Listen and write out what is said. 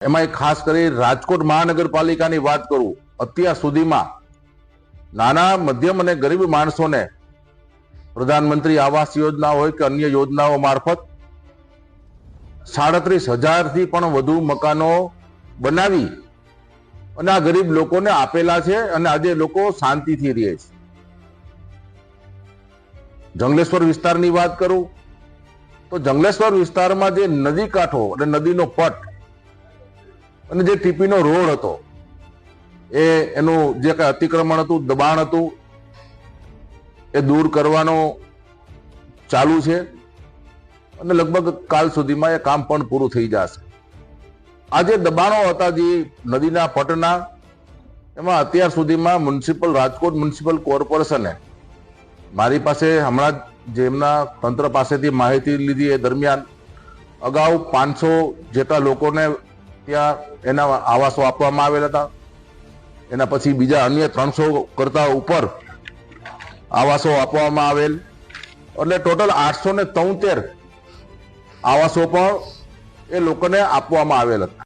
એમાં ખાસ કરી રાજકોટ મહાનગરપાલિકાની વાત કરું, અત્યાર સુધીમાં નાના મધ્યમ અને ગરીબ માણસોને પ્રધાનમંત્રી આવાસ યોજના હોય કે અન્ય યોજનાઓ મારફત 37,000 થી પણ વધુ મકાનો બનાવી અને આ ગરીબ લોકોને આપેલા છે અને આજે લોકો શાંતિથી રહે છે। જંગલેશ્વર વિસ્તારની વાત કરું તો જંગલેશ્વર વિસ્તારમાં જે નદી કાંઠો અને નદીનો પટ અને જે ટીપીનો રોડ હતો એનું જે કઈ અતિક્રમણ હતું, દબાણ હતું, એ દૂર કરવાનો ચાલુ છે અને લગભગ કાલ સુધીમાં એ કામ પણ પૂરું થઈ જશે। આ જે દબાણો હતા જે નદીના પટના, એમાં અત્યાર સુધીમાં રાજકોટ મ્યુનિસિપલ કોર્પોરેશને મારી પાસે હમણાં જ જેમના તંત્ર પાસેથી માહિતી લીધી એ દરમિયાન અગાઉ 500 જેટલા લોકોને ત્યાં એના આવાસો આપવામાં આવેલા હતા। એના પછી બીજા અન્ય 300 કરતા ઉપર આવાસો આપવામાં આવેલ, એટલે ટોટલ 873 આવાસો પણ એ લોકોને આપવામાં આવેલ હતા।